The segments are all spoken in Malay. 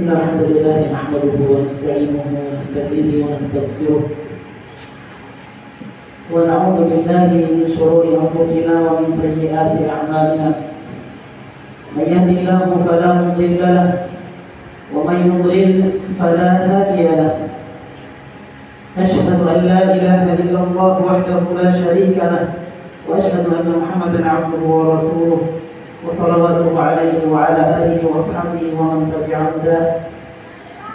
Alhamdulillah nahmaduhu wa nasta'inuhu wa nastaghfiruhu wa nastaghfiruh wa na'udzu billahi min shururi anfusina wa min sayyiati a'malina. Man yahdihillahu fala mudilla lahu wa man yudlil fala hadiya lahu. Ashhadu an la ilaha illallah wahdahu la sharika lahu wa ashhadu anna Muhammadan 'abduhu wa rasuluh. وصلوات عليه وعلى آله وأصحابه ومن تبعهم هداه.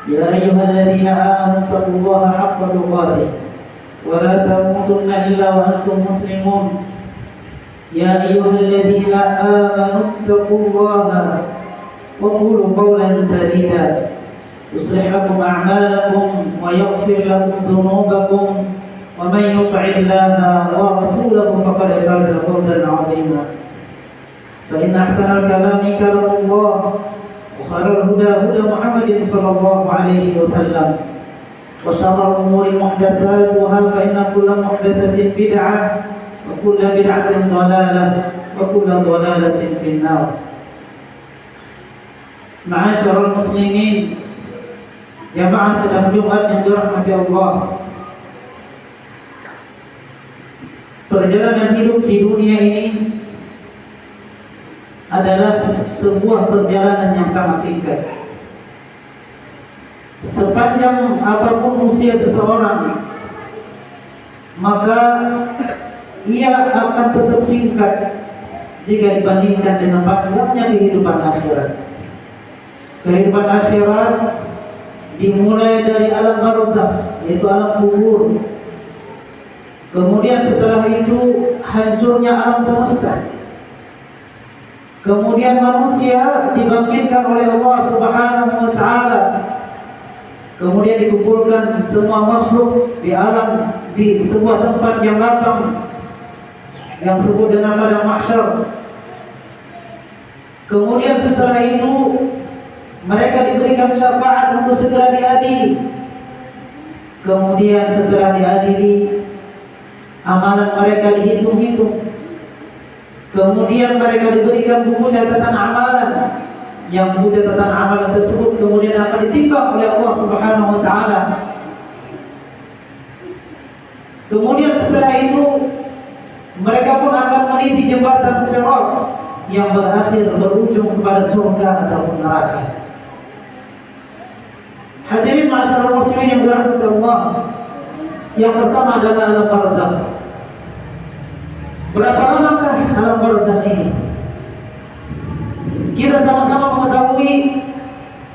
يا أيها الذين آمنوا اتقوا الله حق تقاته ولا تموتن إلا وأنتم مسلمون. يا أيها الذين آمنوا اتقوا الله وقولوا قولا سديدا يصلح لكم أعمالكم ويغفر لكم ذنوبكم ومن يطع الله ورسوله فقد فاز فوزا عظيما. فإن أحسن الكلام كلام الله وخير الهدى هدى محمد صلى الله عليه وسلم وشر الأمور محدثاتها فإن كل محدثة بدعة وكل بدعة ضلالة وكل ضلالة في النار. معاشر المسلمين, jamaah sedang Jumat yang dirahmati Allah. Perjalanan hidup di dunia ini adalah sebuah perjalanan yang sangat singkat. Sepanjang apapun usia seseorang, maka ia akan tetap singkat jika dibandingkan dengan panjangnya kehidupan akhirat. Kehidupan akhirat dimulai dari alam barzakh, yaitu alam kubur. Kemudian setelah itu hancurnya alam semesta. Kemudian manusia dibangkitkan oleh Allah Subhanahu wa ta'ala. Kemudian dikumpulkan semua makhluk di alam, di sebuah tempat yang lapang yang disebut dengan padang mahsyar. Kemudian setelah itu mereka diberikan syafaat untuk segera diadili. Kemudian setelah diadili, amalan mereka dihitung-hitung. Kemudian mereka diberikan buku catatan amalan, yang buku catatan amalan tersebut kemudian akan ditimbang oleh Allah Subhanahu wa ta'ala. Kemudian setelah itu mereka pun akan meniti jembatan sirat yang berakhir berujung kepada surga ataupun neraka. Hadirin masyarakat muslimin yang dirahmati Allah, yang pertama adalah alam barzakh. Berapa lamakah alam barzakh ini? Kita sama-sama mengetahui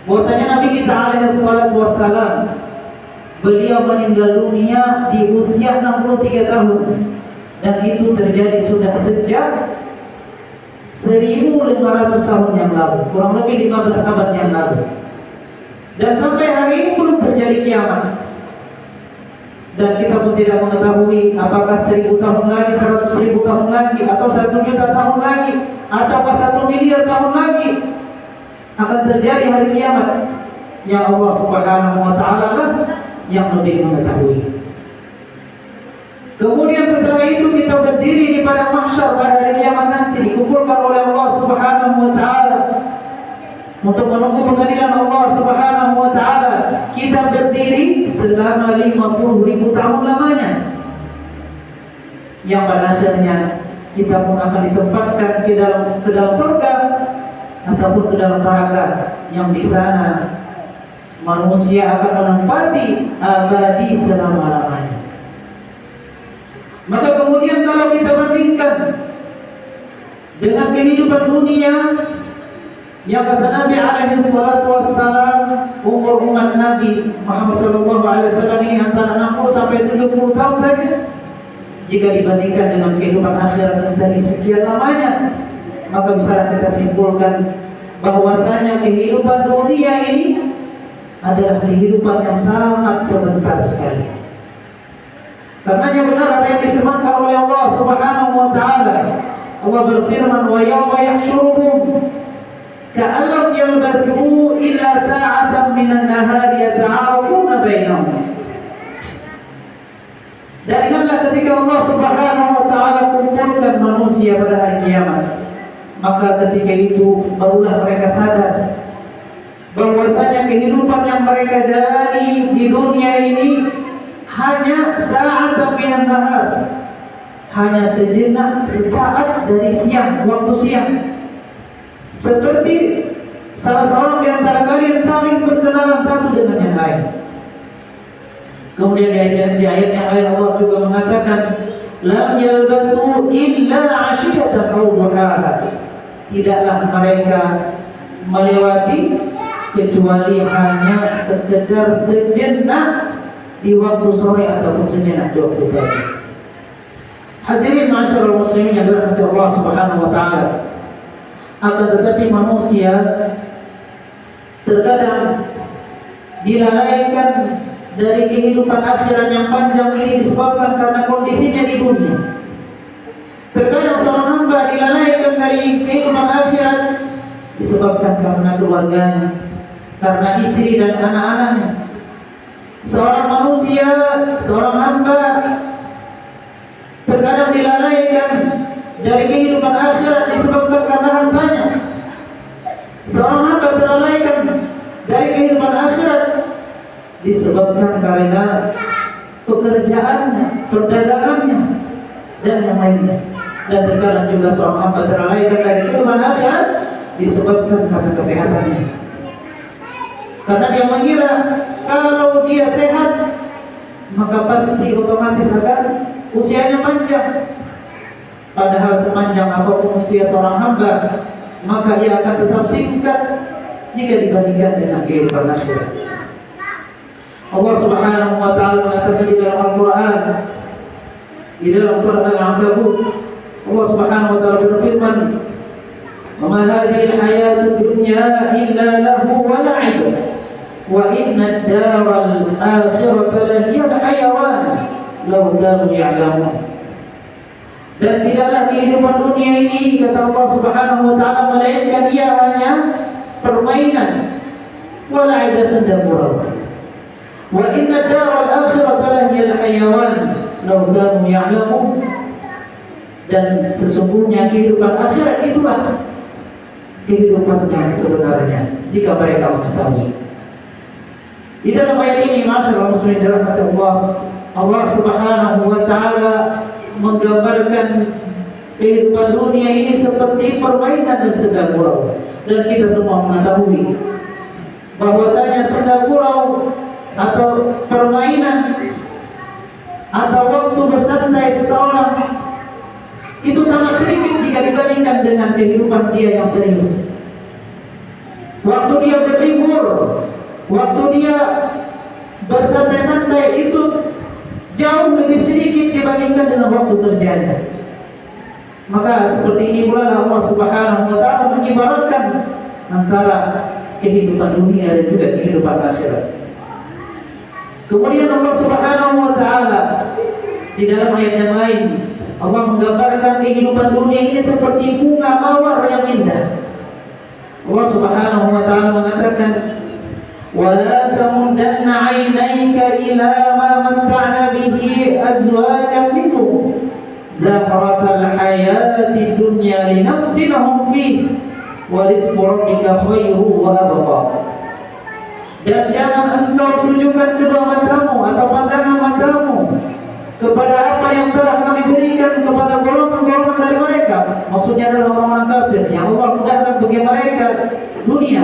bahwasanya Nabi kita alaihi salatu wassalam, beliau meninggal dunia di usia 63 tahun, dan itu terjadi sudah sejak 1500 tahun yang lalu, kurang lebih 15 abad yang lalu. Dan sampai hari ini belum terjadi kiamat. Dan kita pun tidak mengetahui apakah 1000 tahun lagi, 100.000 tahun lagi, atau 1 juta tahun lagi, ataukah 1 miliar tahun lagi akan terjadi hari kiamat. Yang Allah Subhanahu wa ta'ala lah yang lebih mengetahui. Kemudian setelah itu kita berdiri di padang mahsyar pada hari kiamat nanti, dikumpulkan oleh Allah Subhanahu wa ta'ala untuk menunggu pengadilan Allah Subhanahu wa ta'ala. Kita berdiri selama 50.000 tahun lamanya, yang pada akhirnya kita pun akan ditempatkan ke dalam surga ataupun ke dalam neraka, yang di sana manusia akan menempati abadi selama-lamanya. Maka kemudian kalau kita bandingkan dengan kehidupan dunia, Yang kata Nabi alaihi salatu wassalam, umur umat Nabi Muhammad sallallahu alaihi wasallam ini antara 60 sampai 70 tahun saja. Jika dibandingkan dengan kehidupan akhirat yang tadi sekian lamanya, maka bisa kita simpulkan bahwasanya kehidupan dunia ini adalah kehidupan yang sangat sebentar sekali. Karenanya benar apa yang difirmankan oleh Allah Subhanahu wa taala. Allah berfirman, "Wa yawma yahsyuruhum ka'allam yalbathu illa sa'atan minan nahari yata'arafuna bainahum." Dan ingatlah ketika Allah Subhanahu wa taala kumpulkan manusia pada hari kiamat, maka ketika itu barulah mereka sadar bahwasanya kehidupan yang mereka jalani di dunia ini hanya sa'atan minan nahar, hanya sejenak, sesaat dari siang, waktu siang. Seperti salah seorang di antara kalian saling berkenalan satu dengan yang lain. Kemudian di ayat yang lain Allah juga mengatakan, lam yalbathu illa 'ashiyatan aw duhaha. Tidaklah mereka melewati kecuali hanya sekedar sejenak di waktu sore ataupun sejenak di waktu pagi. Hadirin ma'asyiral muslimin yang dirahmati Allah Subhanahu wa taala. Akan tetapi manusia terkadang dilalaikan dari kehidupan akhirat yang panjang ini disebabkan karena kondisinya di dunia. Terkadang seorang hamba dilalaikan dari kehidupan akhirat disebabkan karena keluarganya, karena istri dan anak-anaknya. Seorang manusia, seorang hamba terkadang dilalaikan dari kehidupan akhirat disebabkan karena hartanya. Seorang hamba terlalaikan dari kehidupan akhirat disebabkan karena pekerjaannya, perdagangannya, dan yang lainnya. Dan terkadang juga seorang hamba terlalaikan dari kehidupan akhirat disebabkan karena kesehatannya. Karena dia mengira kalau dia sehat, maka pasti otomatis akan usianya panjang. Padahal sepanjang apapun usia seorang hamba, maka ia akan tetap singkat jika dibandingkan dengan kehidupan akhirat. Allah Subhanahu wa taala mengatakan di dalam Al-Qur'an, di dalam surah Al-Ankabut, Allah Subhanahu wa taala berfirman, "Wa ma hadhihi al-hayatud dunya illa lahu wa la'ib, wa inna ad-daral akhirata lahiyal hayawan law kanu ya'lamun." Dan tidaklah kehidupan dunia ini, kata Allah Subhanahu wa taala, melainkan ia hanya permainan, wa la'ib, senda gurau. Wa inna daral akhirata lahiyal hayawan law kanu ya'lamun. Dan sesungguhnya kehidupan akhirat itulah kehidupan yang sebenarnya jika mereka mengetahui. Di dalam ayat ini, masyaallah muslimin dirahmati Allah, Allah Subhanahu wa taala menggambarkan kehidupan dunia ini seperti permainan dan senda gurau. Dan kita semua mengetahui bahwasanya senda gurau atau permainan atau waktu bersantai seseorang itu sangat sedikit jika dibandingkan dengan kehidupan dia yang serius. Waktu dia berlibur, waktu dia bersantai-santai itu jauh lebih sedikit dibandingkan dengan waktu kerjanya. Maka seperti ini pula Allah Subhanahu wa taala mengibaratkan antara kehidupan dunia dan juga kehidupan akhirat. Kemudian Allah Subhanahu wa taala di dalam ayat yang lain, Allah menggambarkan kehidupan dunia ini seperti bunga mawar yang indah. Allah Subhanahu wa taala mengatakan, وَلَا تَمُدَّنَّ عَيْنَيْكَ إِلَى مَا مَتَّعْنَا بِهِ أَزْوَاجًا مِنْهُمْ زَهْرَةَ الْحَيَاةِ الدُّنْيَا لِنَفْتِنَهُمْ فِيهِ وَرِزْقُ رَبِّكَ خَيْرٌ وَأَبْقَى. Dan jangan engkau tunjukkan kedua matamu atau pandangan matamu kepada apa yang telah kami berikan kepada golongan-golongan dari mereka. Maksudnya adalah orang-orang kafir yang Allah mudahkan bagi mereka dunia.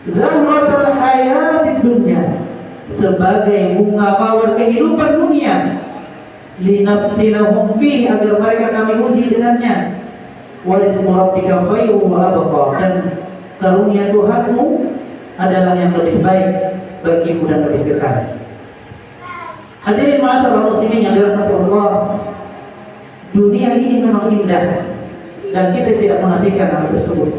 Zahratul hayatid dunya, sebagai bunga mawar kehidupan dunia, linaftinahum fi, agar mereka kami uji dengannya. wa rizqu rabbika khairu wa abqa, dan karunia Tuhanmu adalah yang lebih baik bagimu dan lebih kekal. Hadirin ma'asyiral muslimin yang dirahmati Allah, dunia ini memang indah dan kita tidak menafikan hal tersebut.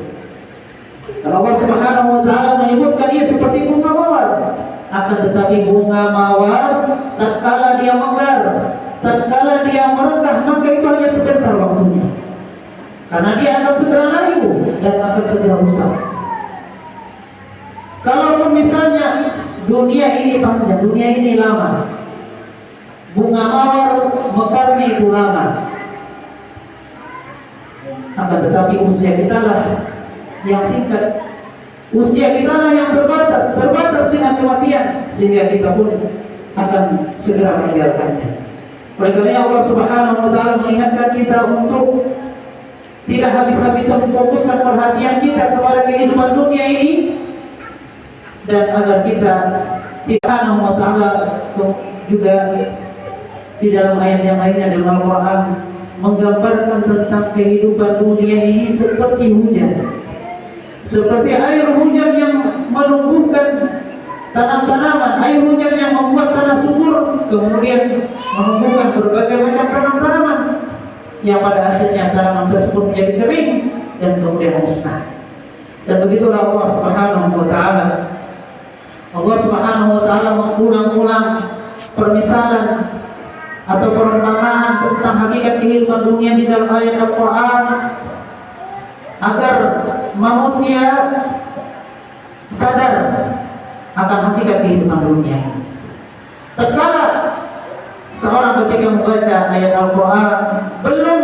Dan Allah Subhanahu wa taala menyebutkan ia seperti bunga mawar. Akan tetapi bunga mawar tatkala dia mekar, tatkala dia merekah, maka itu hanya sebentar waktunya. Karena dia akan segera layu dan akan segera rusak. Kalaupun misalnya dunia ini panjang, dunia ini lama, bunga mawar mekarnya itu lama, akan tetapi usia kita lah yang singkat, usia kita lah yang terbatas dengan kematian, sehingga kita pun akan segera meninggalkannya. Oleh karena Allah Subhanahu wa taala mengingatkan kita untuk tidak habis-habisan memfokuskan perhatian kita kepada kehidupan dunia ini, dan agar kita tidak Subhanahu wa taala juga di dalam ayat yang lainnya dalam Al-Quran menggambarkan tentang kehidupan dunia ini seperti hujan, seperti air hujan yang menumbuhkan tanam-tanaman, air hujan yang membuat tanah subur, kemudian menumbuhkan berbagai macam tanam-tanaman yang pada akhirnya tanaman tersebut menjadi kering dan kemudian musnah. Dan begitulah Allah Subhanahu wa taala. Allah Subhanahu wa taala mengulang-ulang permisalan atau perumpamaan tentang hakikat kehidupan dunia di dalam ayat Al-Quran agar manusia sadar akan hakikat kehidupan dunia ini. Tatkala seorang ketika membaca ayat Al-Quran belum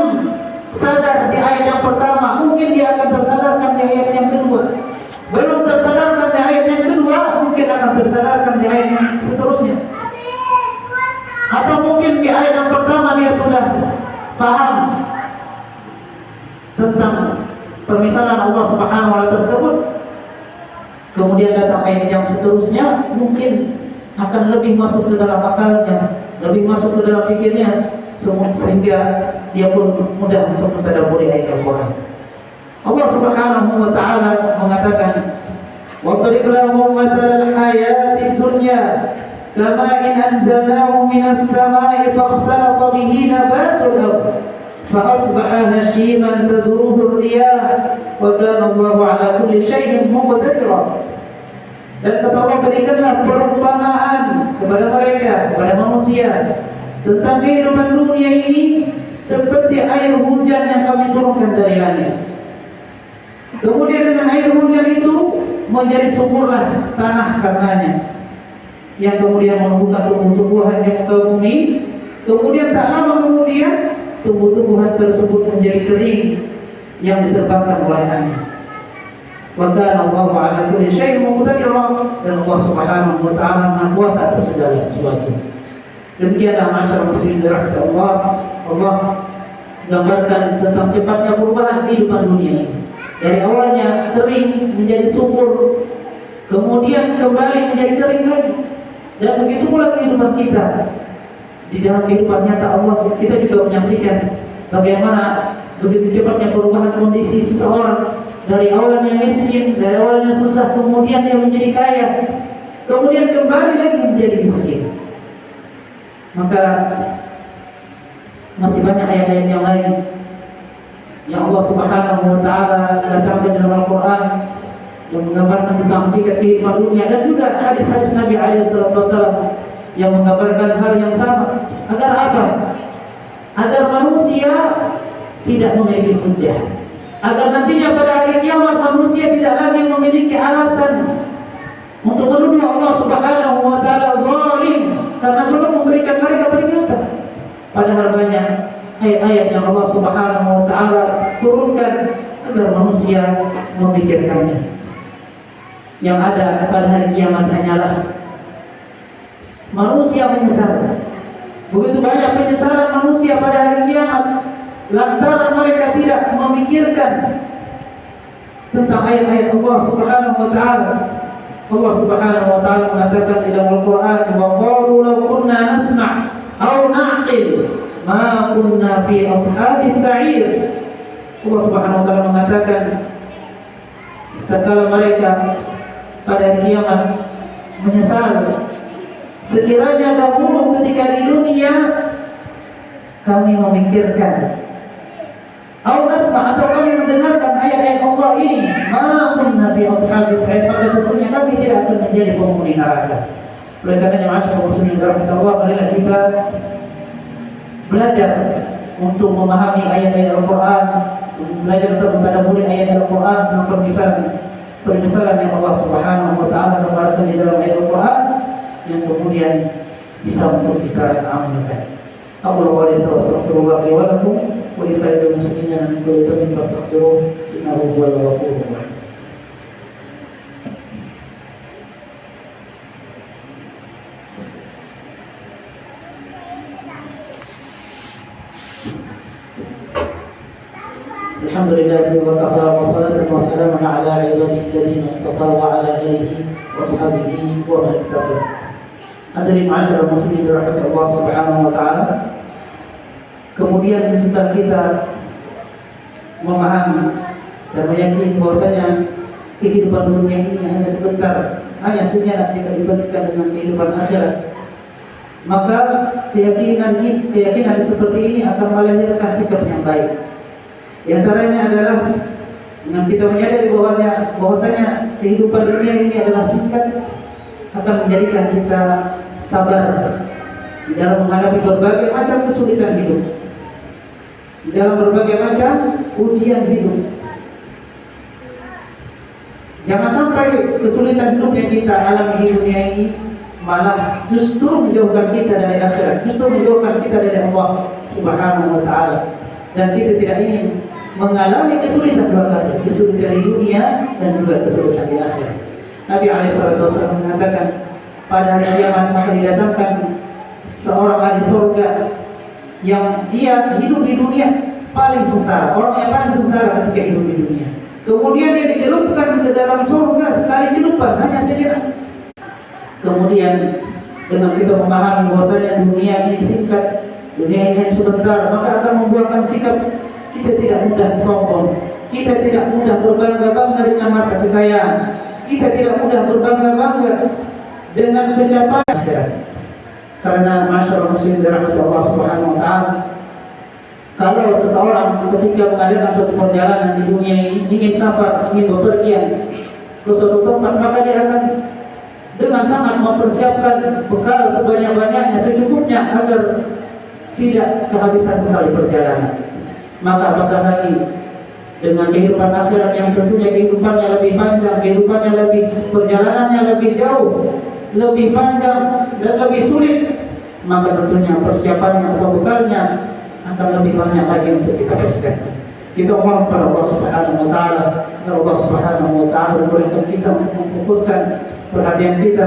sadar di ayat yang pertama, mungkin dia akan tersadarkan di ayat yang kedua. Belum tersadarkan di ayat yang kedua, mungkin akan tersadarkan di ayat yang seterusnya. Atau mungkin di ayat yang pertama dia sudah paham tentang permisalan Allah Subhanahu wa taala tersebut, kemudian datang ayat yang seterusnya, mungkin akan lebih masuk ke dalam akalnya, lebih masuk ke dalam pikirnya, sehingga dia pun mudah untuk mentadabburi ayat Al-Quran. Allah Subhanahu wa taala mengatakan, "Wadrib lahum mathalal hayatid dunya kama in anzalnahu minas samai fakhtalata bihi nabatul ardh fa asbaha hashiman tadruhu ar-riyah wa kana Allahu ala kulli shay'in muqtadira." Dan kata Allah, berikanlah perumpamaan kepada mereka, kepada manusia, tentang kehidupan dunia ini seperti air hujan yang kami turunkan dari langit. Kemudian dengan air hujan itu menjadi suburlah tanah karenanya, yang kemudian menumbuhkan tumbuh-tumbuhan di muka bumi. Kemudian tak lama kemudian tumbuh-tumbuhan tersebut menjadi kering yang diterbangkan oleh angin. Wa kana Allahu ala kulli syai'in muqtadira, dan Allah Subhanahu wa taala Maha kuasa atas segala sesuatu. Demikianlah masyarakat muslimin dirahmati Allah. Allah gambarkan tentang cepatnya perubahan kehidupan dunia ini. Dari awalnya kering menjadi subur, kemudian kembali menjadi kering lagi. Dan begitu pula kehidupan kita. Di dalam kehidupan nyata Allah, kita juga menyaksikan bagaimana begitu cepatnya perubahan kondisi seseorang. Dari awalnya miskin, dari awalnya susah, kemudian dia menjadi kaya, kemudian kembali lagi menjadi miskin. Maka masih banyak ayat-ayat yang lain yang Allah Subhanahu wa taala datangkan dalam Al-Quran yang menggambarkan tentang hakikat kehidupan dunia, dan juga hadis-hadis Nabi SAW yang menggambarkan hal yang sama. Agar apa? Agar manusia tidak memiliki hujah, agar nantinya pada hari kiamat manusia tidak lagi memiliki alasan untuk menuduh Allah Subhanahu wa taala zalim karena belum memberikan mereka peringatan. Padahal banyak ayat-ayat yang Allah Subhanahu wa taala turunkan agar manusia memikirkannya. Yang ada pada hari kiamat hanyalah manusia menyesal. Begitu banyak penyesalan manusia pada hari kiamat lantaran mereka tidak memikirkan tentang ayat-ayat Allah Subhanahu wa taala. Allah Subhanahu wa taala mengatakan di dalam Al-Qur'an, "Wa qalu law kunna nasma' aw na'qil ma kunna fi ashabis sa'ir." Allah Subhanahu wa taala mengatakan tatkala mereka pada hari kiamat menyesal, sekiranya dahulu ketika di dunia kami memikirkan atau kami mendengarkan ayat-ayat Allah ini, ma kunna fi ashabis sa'id, maka tentunya kami tidak akan menjadi penghuni neraka. Oleh karenanya masyaallah muslimin rahmatullah, marilah kita belajar untuk memahami ayat-ayat Al-Quran, belajar untuk mentadabburi ayat Al-Quran dengan permisalan yang Allah Subhanahu wa taala gambarkan di dalam ayat Al-Quran yang kemudian bisa untuk kita amalkan. Aqulu qawli hadza wa astaghfirullah li wa lakum wa li sa'iril muslimina min kulli dhanbin fastaghfiruhu innahu huwal ghafurur rahim. Alhamdulillah wa kafa wa salatu wa salamun ala ibadihi alladhina istafa wa ala alihi wa sahbihi wa man ittaqa. Hadirin ma'asyiral muslimin dirahmati Allah Subhanahu wa taala. Kemudian setelah kita memahami dan meyakini bahwasanya kehidupan dunia ini hanya sebentar, hanya sejenak jika dibandingkan dengan kehidupan akhirat, maka keyakinan seperti ini akan melahirkan sikap yang baik. Di antaranya adalah dengan kita menyadari bahwasanya kehidupan dunia ini adalah singkat, akan menjadikan kita sabar di dalam menghadapi berbagai macam kesulitan hidup, di dalam berbagai macam ujian hidup. Jangan sampai kesulitan hidup yang kita alami di dunia ini malah justru menjauhkan kita dari akhirat, justru menjauhkan kita dari Allah Subhanahu wa taala. Dan kita tidak ingin mengalami kesulitan dua kali, kesulitan di dunia dan juga kesulitan di akhirat. Nabi SAW mengatakan pada hari kiamat akan didatangkan seorang ahli surga yang ia hidup di dunia paling sengsara, orang yang paling sengsara ketika hidup di dunia. Kemudian dia dicelupkan ke dalam surga sekali celupan, hanya sejenak. Kemudian dengan kita memahami bahwasanya dunia ini singkat, dunia ini hanya sebentar, maka akan membuahkan sikap kita tidak mudah sombong, kita tidak mudah berbangga-bangga dengan harta kekayaan, kita tidak mudah berbangga-bangga dengan pencapaian akhirat. Karena masyaallah muslimin dirahmati Allah Subhanahu wa taala, kalau seseorang ketika mengadakan suatu perjalanan di dunia ini ingin safar, ingin bepergian ke suatu tempat, maka dia akan dengan sangat mempersiapkan bekal sebanyak-banyaknya, secukupnya agar tidak kehabisan bekal di perjalanan. Maka apatah lagi dengan kehidupan akhirat yang tentunya kehidupannya lebih panjang, kehidupannya lebih, perjalanannya lebih jauh, lebih panjang dan lebih sulit, maka tentunya persiapannya atau bekalnya akan lebih banyak lagi untuk kita persiapkan. Kita mohon kepada Allah Subhanahu wa taala, Allah Subhanahu wa taala membolehkan kita untuk memfokuskan perhatian kita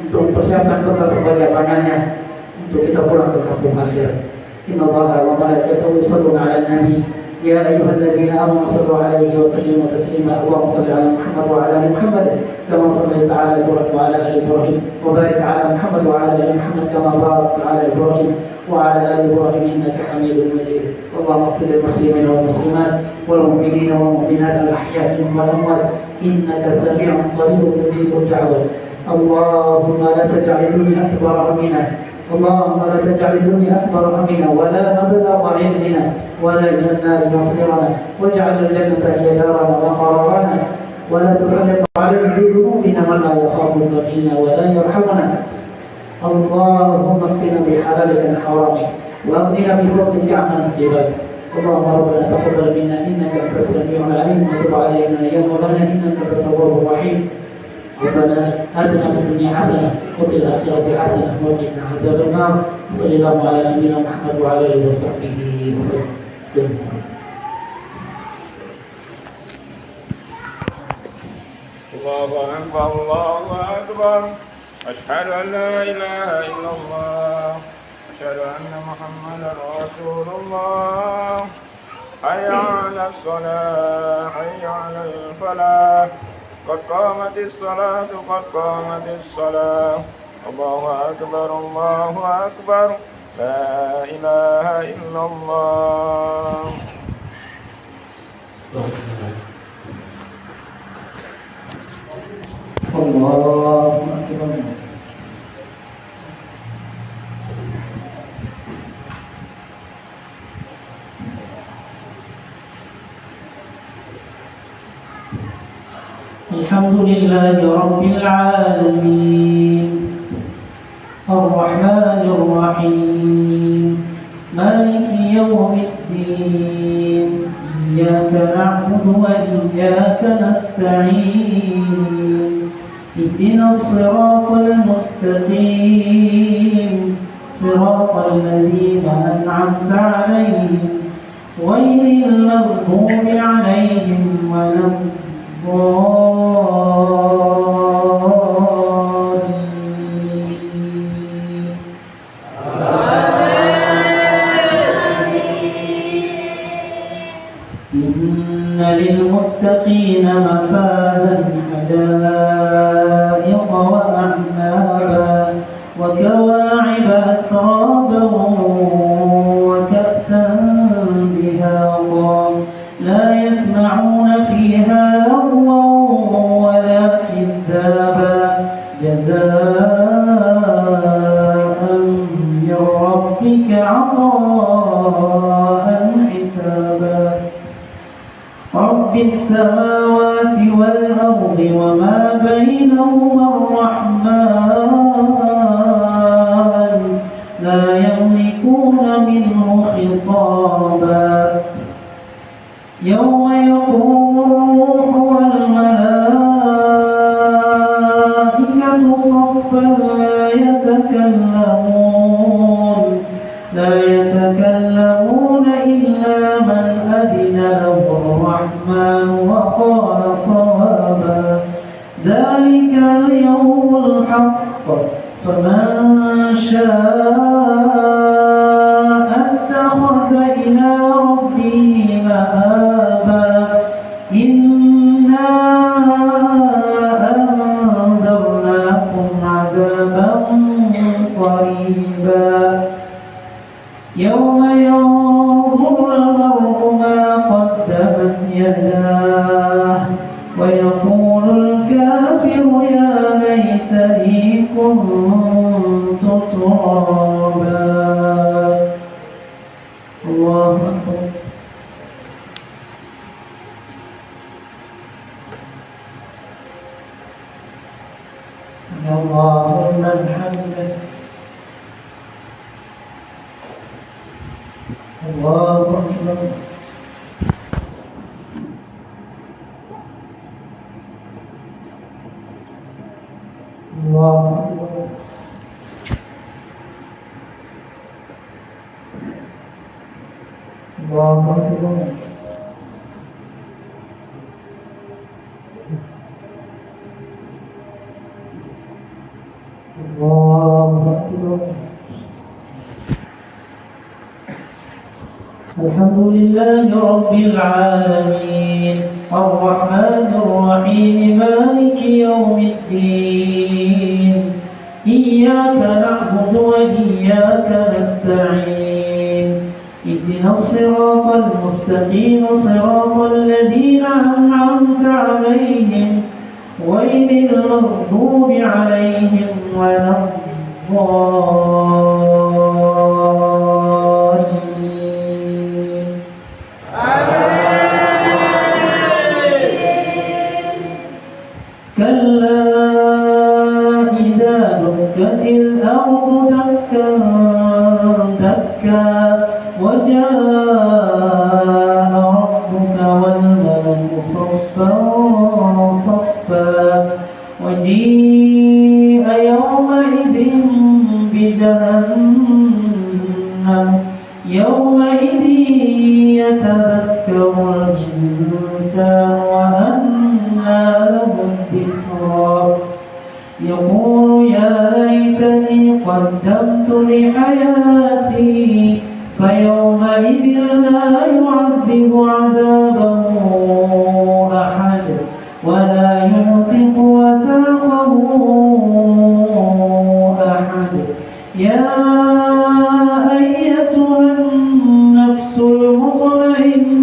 untuk mempersiapkan bekal sebanyak-banyaknya untuk kita pulang ke kampung akhirat. Inna Allaha wa malaikatahu yusholluna 'alan nabi ya ayyuhalladzina amanu shallu 'alaihi wa sallimu taslima. Allahumma shalli 'ala Muhammad wa 'ala ali Muhammad kama shallaita 'ala Ibrahim wa 'ala ali Ibrahim wa barik 'ala Muhammad wa 'ala ali Muhammad kama barakta 'ala Ibrahim wa 'ala ali Ibrahim innaka Hamidum Majid. Allahumma ighfir lil muslimina wal muslimat wal mu'minina wal mu'minat al ahya'i wal amwat innaka sami'un qaribun mujibud da'wat. Allahumma la taj'al dunya akbar hammina, اللهم لا تجعل الدنيا أكبر همنا ولا مبلغ علمنا ولا إلى النار مصيرنا واجعل الجنة هي دارنا وقرارنا ولا تسلط علينا بذنوبنا من لا يخافك فينا ولا يرحمنا. اللهم اكفنا بحلالك عن حرامك واغننا بفضلك عمن سواك. اللهم ربنا تقبل منا إنك أنت السميع العليم وتب علينا يا مولانا إنك أنت التواب الرحيم. ربنا آتنا في الدنيا حسنة وفي الآخرة حسنة وقنا عذاب النار. صلى الله على نبينا محمد وعلى آله وصحبه وسلم. الله أكبر الله أكبر أشهد أن لا إله إلا الله أشهد أن محمدا رسول الله. حي على الصلاة حي على الفلاح قد قامت الصلاة قد قامت الصلاة. الله أكبر الله أكبر لا إله إلا الله. الله أكبر. الحمد لله رب العالمين الرحمن الرحيم مالك يوم الدين إياك نعبد وإياك نستعين اهدنا الصراط المستقيم صراط الذين أنعمت عليهم غير المغضوب عليهم ولا إن للمتقين مفازا حدائق وأعنابا وكواعب أترابا وكأسا دهاقا لا يسمعون فيها لغوا ولا كذابا جزاء من ربك عطاء حسابا رب السماوات والأرض وما بينهما الرحمن لا يملكون منه خطابا يوم يقوم الروح والملائكة صفا لا يتكلمون إلا من أذن له الرحمن وقال صوابا ذلك اليوم الحق فمن شاء اتخذ إلى ربه مآبا إنا أنذرناكم عذابا قريبا يوم ينظر المرء ما قدمت يداه ويقول الكافر يا ليتني كنت ترابا الله أكبر سمع الله لمن حمده الله أكبر الله أكبر الله أكبر الله أكبر الحمد لله رب العالمين الرحمن الرحيم مالك يوم الدين إياك نعبد وإياك نستعين اهدنا الصراط المستقيم صراط الذين أنعمت عليهم غير المغضوب عليهم ولا الضالين كلا إذا دكت الأرض دكا دكا وجاء ربك والملك صفا صفا وجيء يومئذ بجهنم يومئذ يتذكر الإنسان وأنى له الذكرى يقول يا ليتني قدمت لحياتي فيومئذ لا يعذب عذابه أحد ولا يوثق وثاقه أحد يا أيتها النفس المطمئنة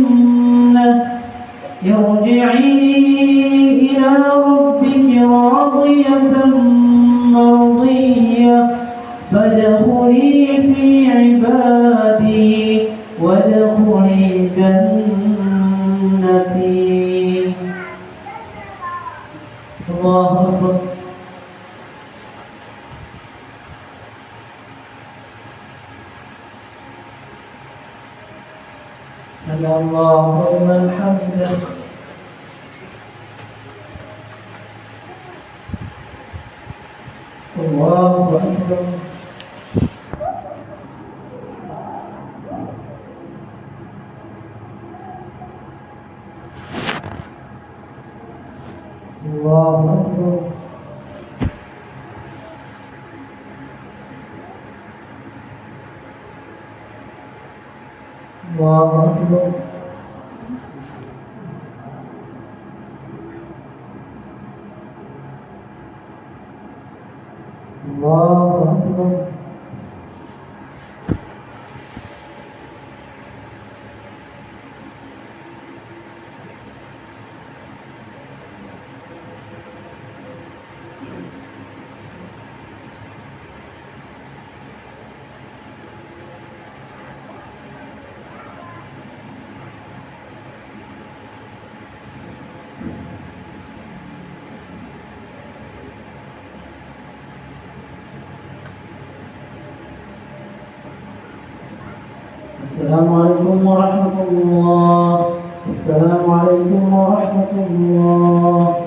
سمع الله لمن حمده. الله أكبر. الله أكبر. الله أكبر. الله أكبر. السلام عليكم ورحمة الله. السلام عليكم ورحمة الله.